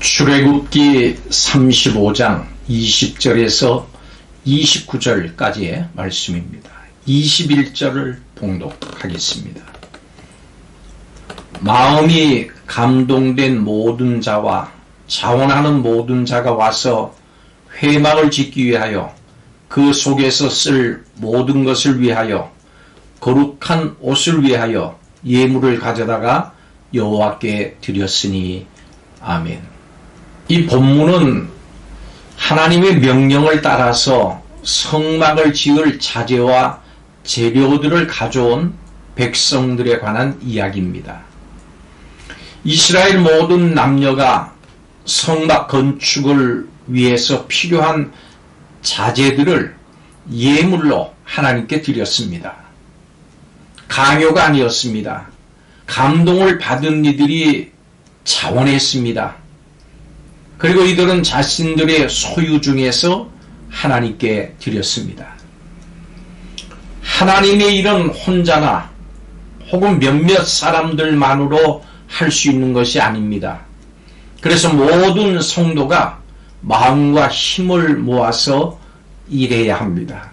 출애굽기 35장 20절에서 29절까지의 말씀입니다. 21절을 봉독하겠습니다. 마음이 감동된 모든 자와 자원하는 모든 자가 와서 회막을 짓기 위하여 그 속에서 쓸 모든 것을 위하여 거룩한 옷을 위하여 예물을 가져다가 여호와께 드렸으니 아멘. 이 본문은 하나님의 명령을 따라서 성막을 지을 자재와 재료들을 가져온 백성들에 관한 이야기입니다. 이스라엘 모든 남녀가 성막 건축을 위해서 필요한 자재들을 예물로 하나님께 드렸습니다. 강요가 아니었습니다. 감동을 받은 이들이 자원했습니다. 그리고 이들은 자신들의 소유 중에서 하나님께 드렸습니다. 하나님의 일은 혼자나 혹은 몇몇 사람들만으로 할 수 있는 것이 아닙니다. 그래서 모든 성도가 마음과 힘을 모아서 일해야 합니다.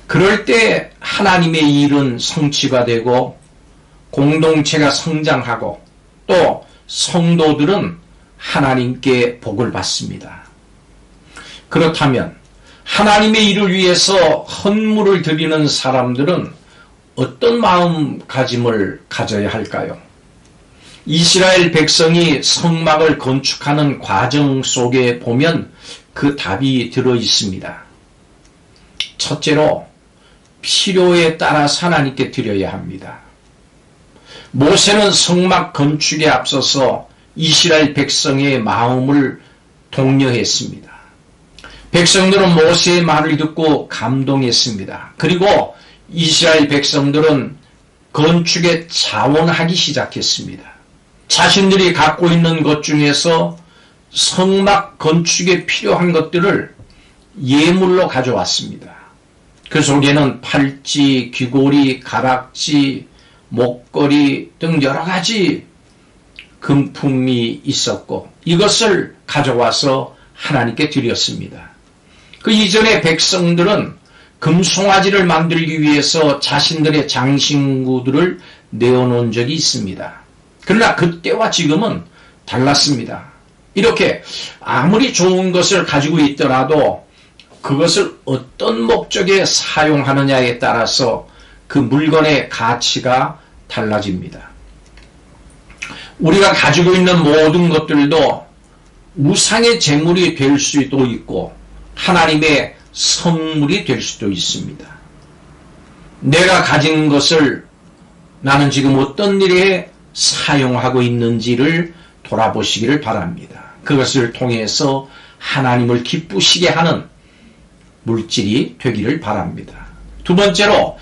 그럴 때 하나님의 일은 성취가 되고 공동체가 성장하고 또 성도들은 하나님께 복을 받습니다. 그렇다면 하나님의 일을 위해서 헌물을 드리는 사람들은 어떤 마음가짐을 가져야 할까요? 이스라엘 백성이 성막을 건축하는 과정 속에 보면 그 답이 들어 있습니다. 첫째로 필요에 따라 하나님께 드려야 합니다. 모세는 성막 건축에 앞서서 이스라엘 백성의 마음을 독려했습니다. 백성들은 모세의 말을 듣고 감동했습니다. 그리고 이스라엘 백성들은 건축에 자원하기 시작했습니다. 자신들이 갖고 있는 것 중에서 성막 건축에 필요한 것들을 예물로 가져왔습니다. 그 속에는 팔찌, 귀고리, 가락지, 목걸이 등 여러 가지 금품이 있었고 이것을 가져와서 하나님께 드렸습니다. 그 이전에 백성들은 금송아지를 만들기 위해서 자신들의 장신구들을 내어놓은 적이 있습니다. 그러나 그때와 지금은 달랐습니다. 이렇게 아무리 좋은 것을 가지고 있더라도 그것을 어떤 목적에 사용하느냐에 따라서 그 물건의 가치가 달라집니다. 우리가 가지고 있는 모든 것들도 우상의 제물이 될 수도 있고 하나님의 선물이 될 수도 있습니다. 내가 가진 것을 나는 지금 어떤 일에 사용하고 있는지를 돌아보시기를 바랍니다. 그것을 통해서 하나님을 기쁘시게 하는 물질이 되기를 바랍니다. 두 번째로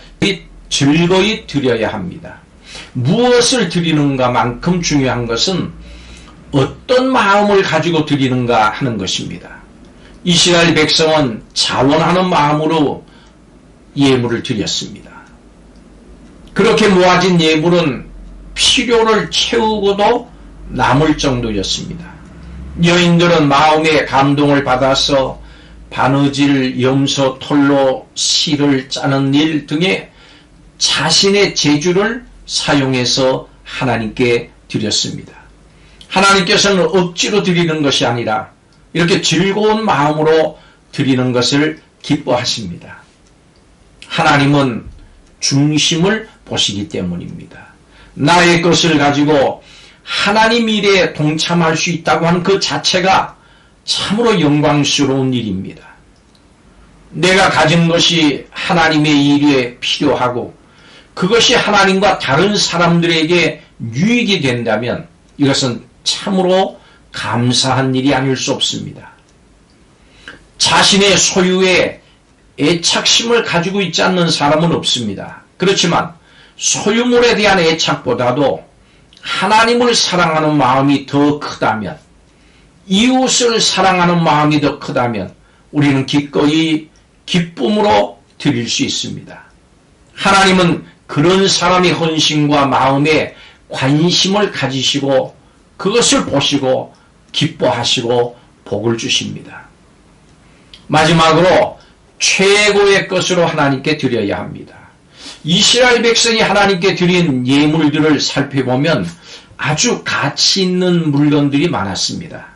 즐거이 드려야 합니다. 무엇을 드리는가만큼 중요한 것은 어떤 마음을 가지고 드리는가 하는 것입니다. 이스라엘 백성은 자원하는 마음으로 예물을 드렸습니다. 그렇게 모아진 예물은 필요를 채우고도 남을 정도였습니다. 여인들은 마음의 감동을 받아서 바느질, 염소, 털로 실을 짜는 일 등의 자신의 재주를 사용해서 하나님께 드렸습니다. 하나님께서는 억지로 드리는 것이 아니라 이렇게 즐거운 마음으로 드리는 것을 기뻐하십니다. 하나님은 중심을 보시기 때문입니다. 나의 것을 가지고 하나님 일에 동참할 수 있다고 하는 그 자체가 참으로 영광스러운 일입니다. 내가 가진 것이 하나님의 일에 필요하고 그것이 하나님과 다른 사람들에게 유익이 된다면 이것은 참으로 감사한 일이 아닐 수 없습니다. 자신의 소유에 애착심을 가지고 있지 않는 사람은 없습니다. 그렇지만 소유물에 대한 애착보다도 하나님을 사랑하는 마음이 더 크다면, 이웃을 사랑하는 마음이 더 크다면 우리는 기꺼이 기쁨으로 드릴 수 있습니다. 하나님은 그런 사람의 헌신과 마음에 관심을 가지시고 그것을 보시고 기뻐하시고 복을 주십니다. 마지막으로 최고의 것으로 하나님께 드려야 합니다. 이스라엘 백성이 하나님께 드린 예물들을 살펴보면 아주 가치 있는 물건들이 많았습니다.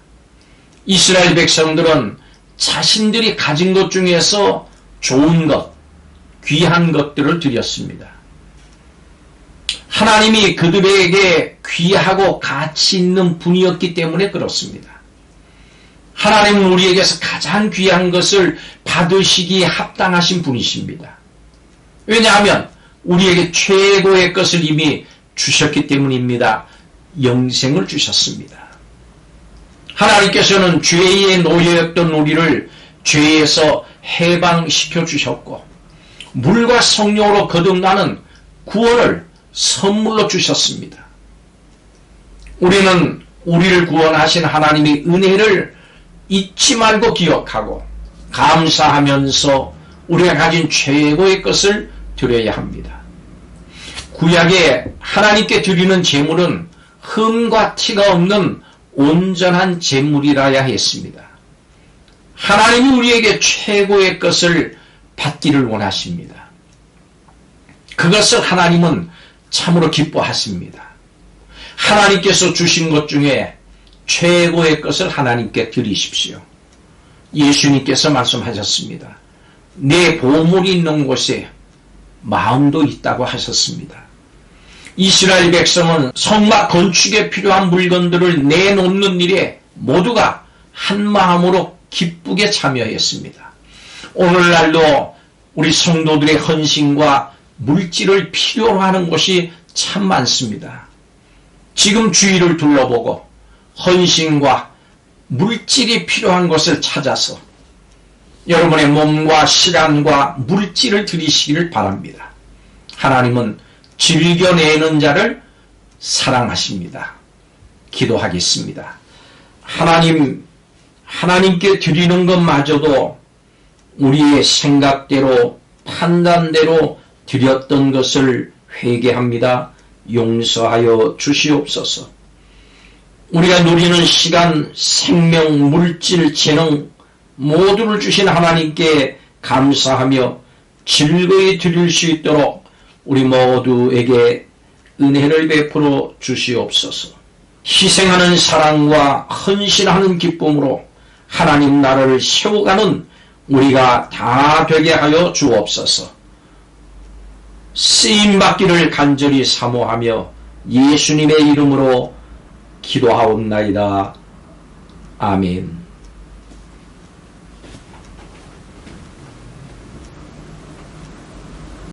이스라엘 백성들은 자신들이 가진 것 중에서 좋은 것, 귀한 것들을 드렸습니다. 하나님이 그들에게 귀하고 가치 있는 분이었기 때문에 그렇습니다. 하나님은 우리에게서 가장 귀한 것을 받으시기에 합당하신 분이십니다. 왜냐하면 우리에게 최고의 것을 이미 주셨기 때문입니다. 영생을 주셨습니다. 하나님께서는 죄의 노예였던 우리를 죄에서 해방시켜 주셨고 물과 성령으로 거듭나는 구원을 선물로 주셨습니다. 우리는 우리를 구원하신 하나님의 은혜를 잊지 말고 기억하고 감사하면서 우리가 가진 최고의 것을 드려야 합니다. 구약에 하나님께 드리는 제물은 흠과 티가 없는 온전한 제물이라야 했습니다. 하나님이 우리에게 최고의 것을 받기를 원하십니다. 그것을 하나님은 참으로 기뻐하십니다. 하나님께서 주신 것 중에 최고의 것을 하나님께 드리십시오. 예수님께서 말씀하셨습니다. 내 보물이 있는 곳에 마음도 있다고 하셨습니다. 이스라엘 백성은 성막 건축에 필요한 물건들을 내놓는 일에 모두가 한 마음으로 기쁘게 참여했습니다. 오늘날도 우리 성도들의 헌신과 물질을 필요로 하는 곳이 참 많습니다. 지금 주위를 둘러보고 헌신과 물질이 필요한 것을 찾아서 여러분의 몸과 시간과 물질을 드리시기를 바랍니다. 하나님은 즐겨내는 자를 사랑하십니다. 기도하겠습니다. 하나님께 드리는 것마저도 우리의 생각대로 판단대로 드렸던 것을 회개합니다. 용서하여 주시옵소서. 우리가 누리는 시간, 생명, 물질, 재능 모두를 주신 하나님께 감사하며 즐거이 드릴 수 있도록 우리 모두에게 은혜를 베풀어 주시옵소서. 희생하는 사랑과 헌신하는 기쁨으로 하나님 나라를 세워가는 우리가 다 되게 하여 주옵소서. 쓰임받기를 간절히 사모하며 예수님의 이름으로 기도하옵나이다. 아멘.